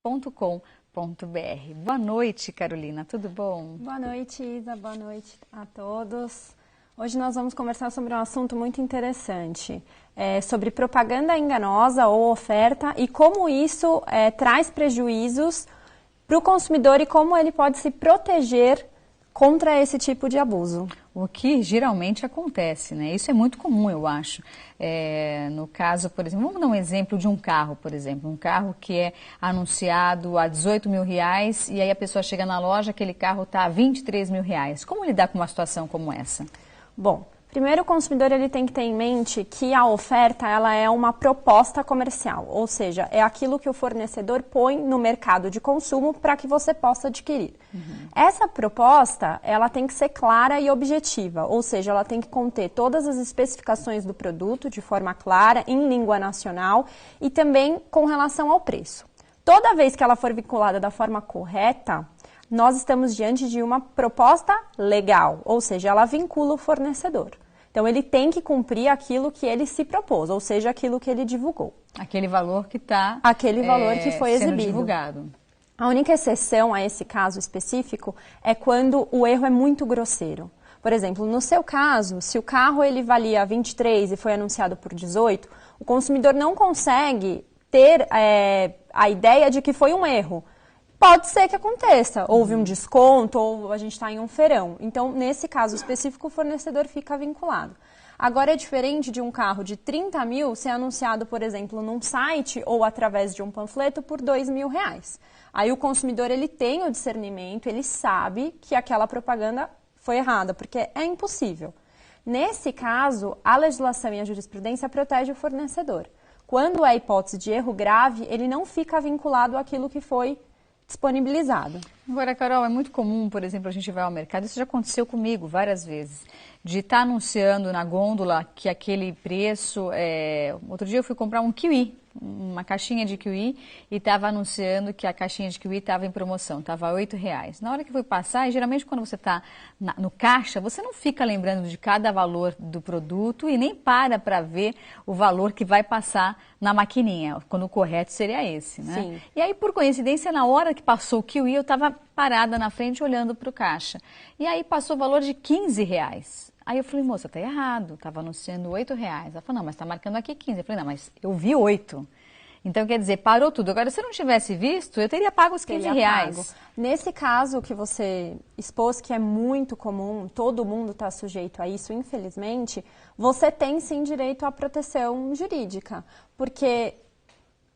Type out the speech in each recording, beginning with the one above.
www.carolina.com.br. Boa noite, Carolina, tudo bom? Boa noite, Isa, boa noite a todos. Hoje nós vamos conversar sobre um assunto muito interessante, sobre propaganda enganosa ou oferta e como isso traz prejuízos para o consumidor e como ele pode se proteger contra esse tipo de abuso. O que geralmente acontece, né? Isso é muito comum, eu acho. No caso, por exemplo, vamos dar um exemplo de um carro, por exemplo. Um carro que é anunciado a 18 mil reais e aí a pessoa chega na loja, aquele carro está a 23 mil reais. Como lidar com uma situação como essa? Bom, primeiro o consumidor ele tem que ter em mente que a oferta ela é uma proposta comercial, ou seja, é aquilo que o fornecedor põe no mercado de consumo para que você possa adquirir. Essa proposta ela tem que ser clara e objetiva, ou seja, ela tem que conter todas as especificações do produto de forma clara, em língua nacional e também com relação ao preço. Toda vez que ela for vinculada da forma correta, nós estamos diante de uma proposta legal, ou seja, ela vincula o fornecedor. Então, ele tem que cumprir aquilo que ele se propôs, ou seja, aquilo que ele divulgou. Aquele valor que está aquele valor que foi sendo exibido. divulgado. A única exceção a esse caso específico é quando o erro é muito grosseiro. Por exemplo, no seu caso, se o carro ele valia 23 e foi anunciado por 18, o consumidor não consegue ter a ideia de que foi um erro. Pode ser que aconteça, houve um desconto ou a gente está em um feirão. Então, nesse caso específico, o fornecedor fica vinculado. Agora, é diferente de um carro de 30 mil ser anunciado, por exemplo, num site ou através de um panfleto por 2 mil reais. Aí o consumidor ele tem o discernimento, ele sabe que aquela propaganda foi errada, porque é impossível. Nesse caso, a legislação e a jurisprudência protegem o fornecedor. Quando é hipótese de erro grave, ele não fica vinculado àquilo que foi disponibilizado. Agora, Carol, é muito comum, por exemplo, a gente vai ao mercado, isso já aconteceu comigo várias vezes, de estar anunciando na gôndola que aquele preço, outro dia eu fui comprar um kiwi, uma caixinha de kiwi, e estava anunciando que a caixinha de kiwi estava em promoção, estava a R$8. Na hora que foi passar, e geralmente quando você está no caixa, você não fica lembrando de cada valor do produto e nem para ver o valor que vai passar na maquininha, quando o correto seria esse, né? Sim. E aí, por coincidência, na hora que passou o kiwi, eu estava parada na frente olhando para o caixa. E aí passou o valor de R$15. Aí eu falei, moça, tá errado, estava anunciando R$8. Ela falou, não, mas está marcando aqui 15. Eu falei, não, mas eu vi 8. Então, quer dizer, parou tudo. Agora, se eu não tivesse visto, eu teria pago os R$15. Nesse caso que você expôs, que é muito comum, todo mundo está sujeito a isso, infelizmente, você tem sim direito à proteção jurídica, porque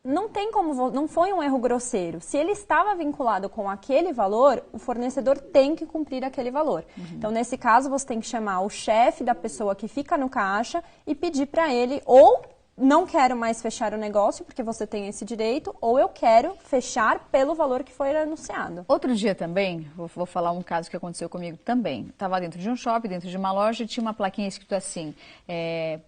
não tem como, não foi um erro grosseiro. Se ele estava vinculado com aquele valor, o fornecedor tem que cumprir aquele valor. Então, nesse caso, você tem que chamar o chefe da pessoa que fica no caixa e pedir para ele ou não quero mais fechar o negócio porque você tem esse direito, ou eu quero fechar pelo valor que foi anunciado. Outro dia também, vou falar um caso que aconteceu comigo também. Estava dentro de um shopping, dentro de uma loja, e tinha uma plaquinha escrito assim,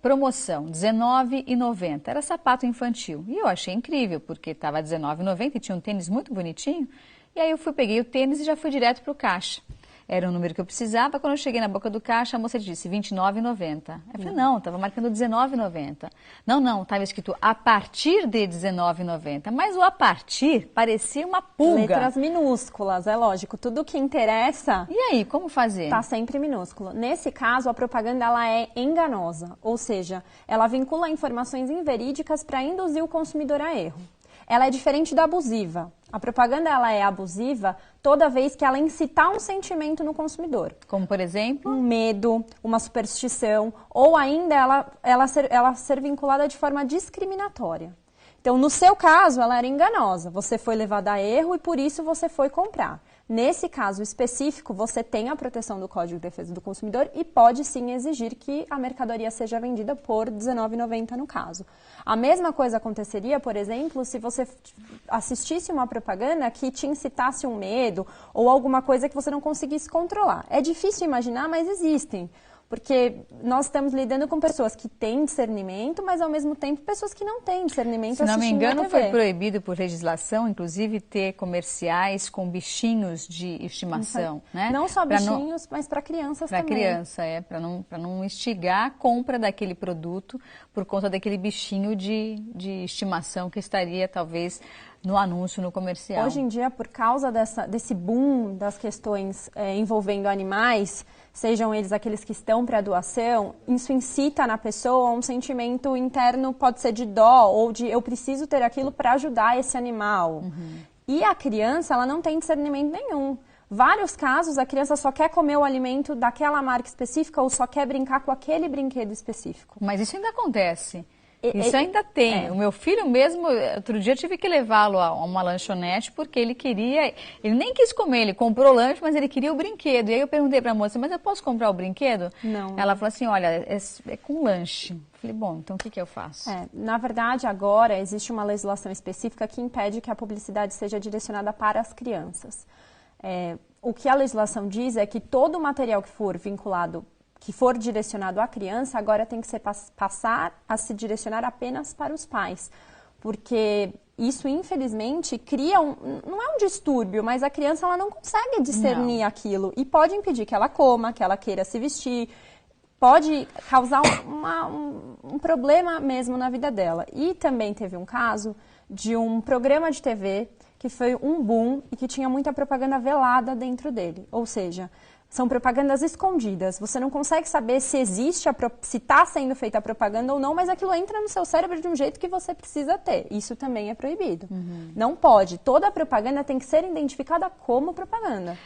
promoção, R$19,90. Era sapato infantil. E eu achei incrível, porque estava R$19,90 e tinha um tênis muito bonitinho. E aí eu peguei o tênis e já fui direto para o caixa. Era o número que eu precisava. Quando eu cheguei na boca do caixa, a moça disse R$29,90. Eu falei, não, estava marcando R$19,90. Não, estava escrito a partir de R$19,90. Mas o a partir parecia uma pulga. Letras minúsculas, é lógico. Tudo que interessa... E aí, como fazer? Está sempre minúsculo. Nesse caso, a propaganda ela é enganosa. Ou seja, ela vincula informações inverídicas para induzir o consumidor a erro. Ela é diferente da abusiva. A propaganda ela é abusiva toda vez que ela incitar um sentimento no consumidor. Como, por exemplo? Um medo, uma superstição, ou ainda ela ser vinculada de forma discriminatória. Então, no seu caso, ela era enganosa. Você foi levada a erro e por isso você foi comprar. Nesse caso específico, você tem a proteção do Código de Defesa do Consumidor e pode sim exigir que a mercadoria seja vendida por R$19,90 no caso. A mesma coisa aconteceria, por exemplo, se você assistisse uma propaganda que te incitasse um medo ou alguma coisa que você não conseguisse controlar. É difícil imaginar, mas existem. Porque nós estamos lidando com pessoas que têm discernimento, mas ao mesmo tempo pessoas que não têm discernimento. Se não me engano, TV. foi proibido por legislação, inclusive, ter comerciais com bichinhos de estimação, né? Não só bichinhos, mas para crianças também. Para criança, para não instigar a compra daquele produto por conta daquele bichinho de estimação que estaria, talvez, no anúncio, no comercial. Hoje em dia, por causa desse boom das questões envolvendo animais, sejam eles aqueles que estão para doação, isso incita na pessoa um sentimento interno, pode ser de dó ou de eu preciso ter aquilo para ajudar esse animal. E a criança, ela não tem discernimento nenhum. Vários casos, a criança só quer comer o alimento daquela marca específica ou só quer brincar com aquele brinquedo específico. Mas isso ainda acontece. Isso ainda tem. O meu filho mesmo, outro dia eu tive que levá-lo a uma lanchonete porque ele nem quis comer, ele comprou o lanche, mas ele queria o brinquedo. E aí eu perguntei para a moça, mas eu posso comprar o brinquedo? Não. Ela falou assim, olha, é com lanche. Eu falei, bom, então o que eu faço? Na verdade, agora existe uma legislação específica que impede que a publicidade seja direcionada para as crianças. O que a legislação diz é que todo o material que for direcionado à criança, agora tem que passar a se direcionar apenas para os pais. Porque isso, infelizmente, cria não é um distúrbio, mas a criança ela não consegue discernir aquilo. E pode impedir que ela coma, que ela queira se vestir, pode causar um problema mesmo na vida dela. E também teve um caso de um programa de TV que foi um boom e que tinha muita propaganda velada dentro dele. Ou seja, são propagandas escondidas. Você não consegue saber se existe, se está sendo feita a propaganda ou não, mas aquilo entra no seu cérebro de um jeito que você precisa ter. Isso também é proibido. Não pode. Toda a propaganda tem que ser identificada como propaganda.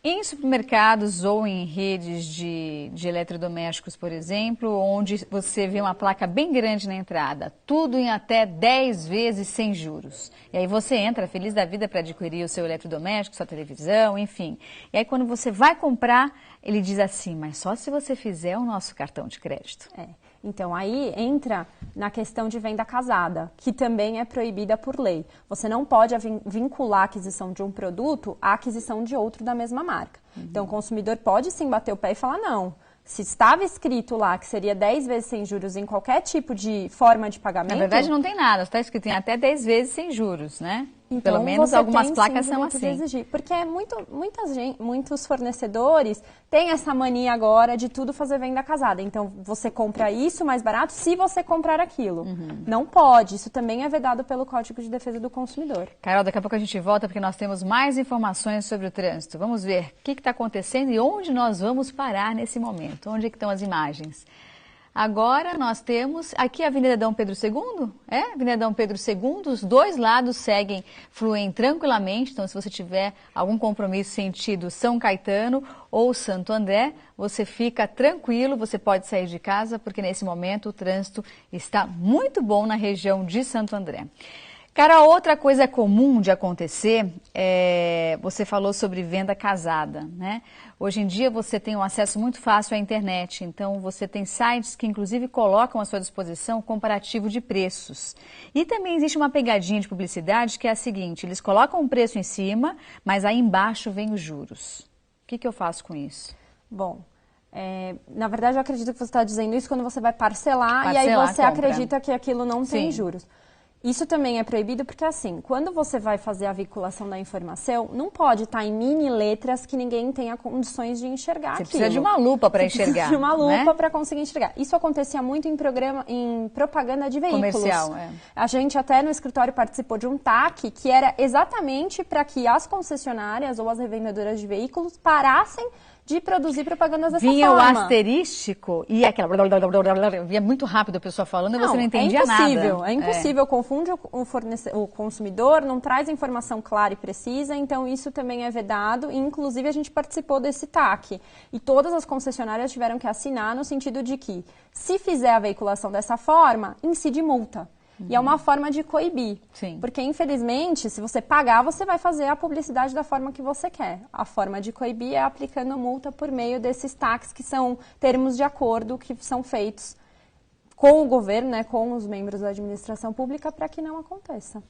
Em supermercados ou em redes de eletrodomésticos, por exemplo, onde você vê uma placa bem grande na entrada, tudo em até 10 vezes sem juros. E aí você entra feliz da vida para adquirir o seu eletrodoméstico, sua televisão, enfim. E aí quando você vai comprar, ele diz assim, mas só se você fizer o nosso cartão de crédito. Então, aí entra na questão de venda casada, que também é proibida por lei. Você não pode vincular a aquisição de um produto à aquisição de outro da mesma marca. Então, o consumidor pode sim bater o pé e falar, não, se estava escrito lá que seria 10 vezes sem juros em qualquer tipo de forma de pagamento... Na verdade, não tem nada, está escrito em até 10 vezes sem juros, né? Então, pelo menos algumas placas são assim. Exigir, porque muitos fornecedores têm essa mania agora de tudo fazer venda casada. Então, você compra isso mais barato se você comprar aquilo. Não pode. Isso também é vedado pelo Código de Defesa do Consumidor. Carol, daqui a pouco a gente volta porque nós temos mais informações sobre o trânsito. Vamos ver o que está acontecendo e onde nós vamos parar nesse momento. Onde é que estão as imagens? Agora nós temos aqui a Avenida Dom Pedro II, Avenida Dom Pedro II, os dois lados fluem tranquilamente, então se você tiver algum compromisso sentido São Caetano ou Santo André, você fica tranquilo, você pode sair de casa, porque nesse momento o trânsito está muito bom na região de Santo André. Cara, outra coisa comum de acontecer, você falou sobre venda casada, né? Hoje em dia você tem um acesso muito fácil à internet, então você tem sites que inclusive colocam à sua disposição comparativo de preços. E também existe uma pegadinha de publicidade que é a seguinte, eles colocam um preço em cima, mas aí embaixo vem os juros. O que eu faço com isso? Bom, na verdade eu acredito que você está dizendo isso quando você vai parcelar e aí você acredita que aquilo não tem juros. Isso também é proibido porque, assim, quando você vai fazer a vinculação da informação, não pode estar em mini letras que ninguém tenha condições de enxergar aquilo. Você precisa de uma lupa para enxergar. Precisa de uma lupa para conseguir enxergar. Isso acontecia muito em propaganda de veículos. Comercial, A gente até no escritório participou de um TAC que era exatamente para que as concessionárias ou as revendedoras de veículos parassem de produzir propagandas dessa vinha forma. Vinha o asterístico e aquela... Via muito rápido a pessoa falando e você não entendia nada. É impossível, confunde o consumidor, não traz a informação clara e precisa, então isso também é vedado e inclusive a gente participou desse TAC. E todas as concessionárias tiveram que assinar no sentido de que, se fizer a veiculação dessa forma, incide multa. E é uma forma de coibir. Sim. Porque, infelizmente, se você pagar, você vai fazer a publicidade da forma que você quer. A forma de coibir é aplicando multa por meio desses TACs, que são termos de acordo que são feitos com o governo, né, com os membros da administração pública, para que não aconteça.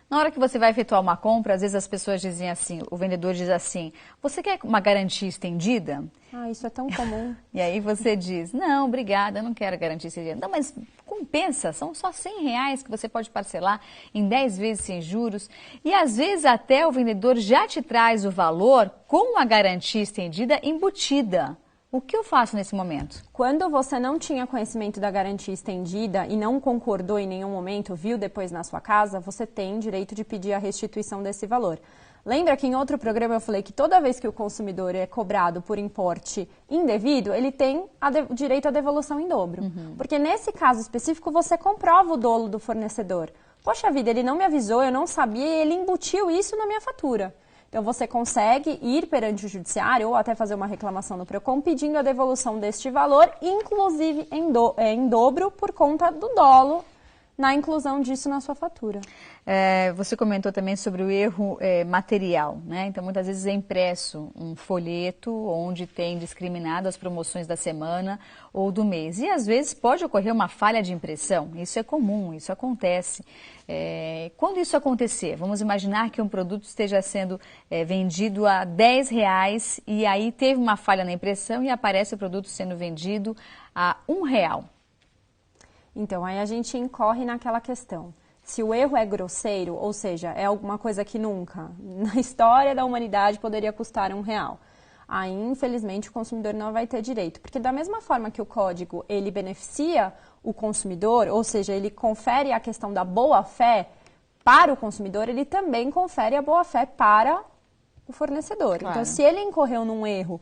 Na hora que você vai efetuar uma compra, às vezes as pessoas dizem assim, o vendedor diz assim, você quer uma garantia estendida? Ah, isso é tão comum. E aí você diz, não, obrigada, eu não quero garantia estendida. Não, mas compensa, são só R$100 que você pode parcelar em 10 vezes sem juros. E às vezes até o vendedor já te traz o valor com a garantia estendida embutida. O que eu faço nesse momento? Quando você não tinha conhecimento da garantia estendida e não concordou em nenhum momento, viu depois na sua casa, você tem direito de pedir a restituição desse valor. Lembra que em outro programa eu falei que toda vez que o consumidor é cobrado por importe indevido, ele tem o direito à devolução em dobro. Porque nesse caso específico você comprova o dolo do fornecedor. Poxa vida, ele não me avisou, eu não sabia e ele embutiu isso na minha fatura. Então, você consegue ir perante o judiciário ou até fazer uma reclamação no PROCON pedindo a devolução deste valor, inclusive em dobro por conta do dolo na inclusão disso na sua fatura. Você comentou também sobre o erro material, né? Então, muitas vezes é impresso um folheto onde tem discriminado as promoções da semana ou do mês. E, às vezes, pode ocorrer uma falha de impressão. Isso é comum, isso acontece. Quando isso acontecer, vamos imaginar que um produto esteja sendo vendido a R$10 e aí teve uma falha na impressão e aparece o produto sendo vendido a R$1. Então, aí a gente incorre naquela questão. Se o erro é grosseiro, ou seja, é alguma coisa que nunca na história da humanidade poderia custar R$1, aí, infelizmente, o consumidor não vai ter direito. Porque da mesma forma que o código, ele beneficia o consumidor, ou seja, ele confere a questão da boa-fé para o consumidor, ele também confere a boa-fé para o fornecedor. Claro. Então, se ele incorreu num erro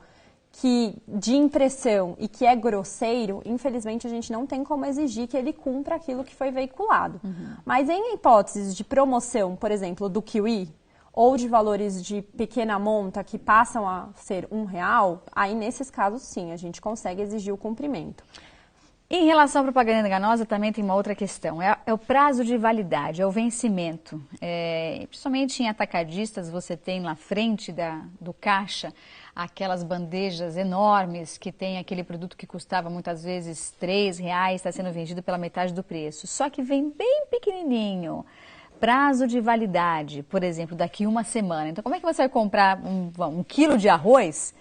de impressão e que é grosseiro, infelizmente a gente não tem como exigir que ele cumpra aquilo que foi veiculado. Mas em hipóteses de promoção, por exemplo, do Kiwi, ou de valores de pequena monta que passam a ser R$1, aí nesses casos sim, a gente consegue exigir o cumprimento. Em relação à propaganda enganosa, também tem uma outra questão, é o prazo de validade, é o vencimento. Principalmente em atacadistas, você tem na frente do caixa aquelas bandejas enormes que tem aquele produto que custava muitas vezes R$3, está sendo vendido pela metade do preço. Só que vem bem pequenininho. Prazo de validade, por exemplo, daqui uma semana. Então, como é que você vai comprar um quilo de arroz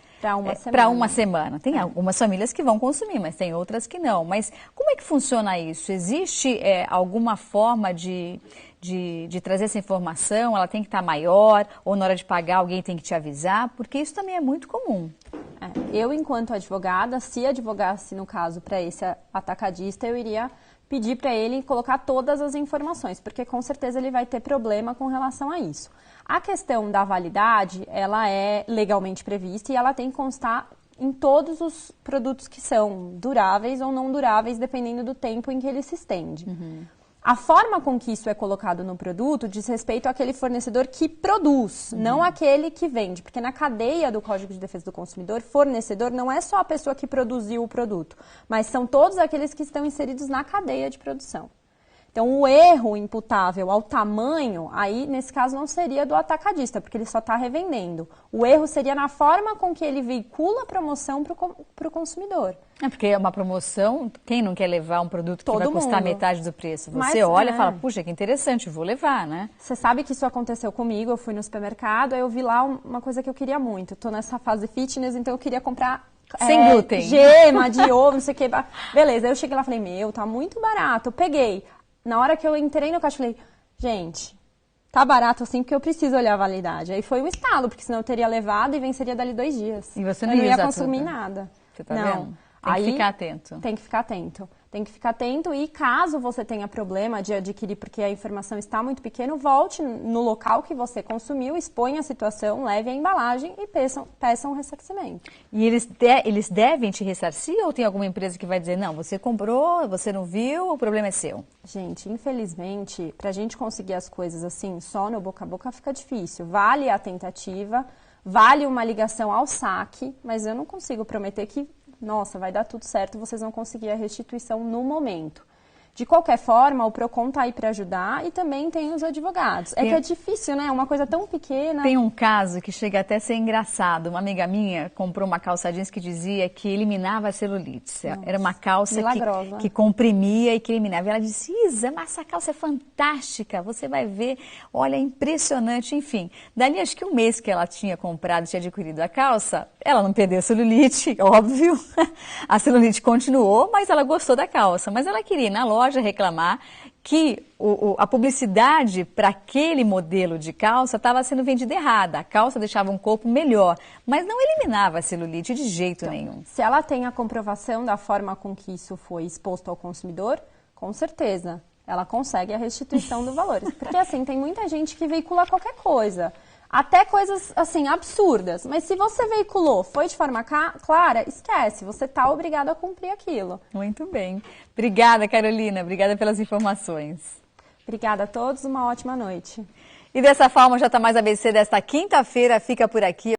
para uma semana? Tem algumas famílias que vão consumir, mas tem outras que não. Mas como é que funciona isso? Existe alguma forma de trazer essa informação? Ela tem que estar maior? Ou na hora de pagar alguém tem que te avisar? Porque isso também é muito comum. Eu, enquanto advogada, se advogasse no caso para esse atacadista, eu iria pedir para ele colocar todas as informações, porque com certeza ele vai ter problema com relação a isso. A questão da validade, ela é legalmente prevista e ela tem que constar em todos os produtos que são duráveis ou não duráveis, dependendo do tempo em que ele se estende. A forma com que isso é colocado no produto diz respeito àquele fornecedor que produz, não aquele que vende. Porque na cadeia do Código de Defesa do Consumidor, fornecedor não é só a pessoa que produziu o produto, mas são todos aqueles que estão inseridos na cadeia de produção. Então, o erro imputável ao tamanho, aí, nesse caso, não seria do atacadista, porque ele só está revendendo. O erro seria na forma com que ele veicula a promoção para o consumidor. Porque é uma promoção, quem não quer levar um produto que vai custar metade do preço? Você olha e fala, puxa, que interessante, vou levar, né? Você sabe que isso aconteceu comigo, eu fui no supermercado, aí eu vi lá uma coisa que eu queria muito. Estou nessa fase fitness, então eu queria comprar sem glúten, gema de ovo, não sei o que. Beleza, aí eu cheguei lá e falei, meu, tá muito barato. Eu peguei. Na hora que eu entrei no caixa, eu falei, gente, tá barato assim porque eu preciso olhar a validade. Aí foi um estalo, porque senão eu teria levado e venceria dali 2 dias. E você não ia consumir nada. Você tá vendo? Tem que ficar atento. Tem que ficar atento. Tem que ficar atento e caso você tenha problema de adquirir porque a informação está muito pequena, volte no local que você consumiu, exponha a situação, leve a embalagem e peçam um ressarcimento. E eles devem te ressarcir ou tem alguma empresa que vai dizer, não, você comprou, você não viu, o problema é seu? Gente, infelizmente, para a gente conseguir as coisas assim, só no boca a boca fica difícil. Vale a tentativa, vale uma ligação ao saque, mas eu não consigo prometer que nossa, vai dar tudo certo, vocês vão conseguir a restituição no momento. De qualquer forma, o PROCON está aí para ajudar e também tem os advogados. Que é difícil, né? Uma coisa tão pequena. Tem um caso que chega até a ser engraçado. Uma amiga minha comprou uma calça jeans que dizia que eliminava a celulite. Nossa, era uma calça que comprimia e que eliminava. E ela disse, Isa, mas essa calça é fantástica, você vai ver, olha, é impressionante. Enfim, dali acho que um mês que ela tinha comprado, tinha adquirido a calça, ela não perdeu a celulite, óbvio. A celulite continuou, mas ela gostou da calça. Mas ela queria ir na loja reclamar que a publicidade para aquele modelo de calça estava sendo vendida errada. A calça deixava um corpo melhor, mas não eliminava a celulite de jeito nenhum. Se ela tem a comprovação da forma com que isso foi exposto ao consumidor, com certeza ela consegue a restituição do valor. Porque assim, tem muita gente que veicula qualquer coisa. Até coisas, assim, absurdas. Mas se você veiculou, foi de forma clara, esquece. Você está obrigado a cumprir aquilo. Muito bem. Obrigada, Carolina. Obrigada pelas informações. Obrigada a todos. Uma ótima noite. E dessa forma, o J Mais ABC desta quinta-feira fica por aqui.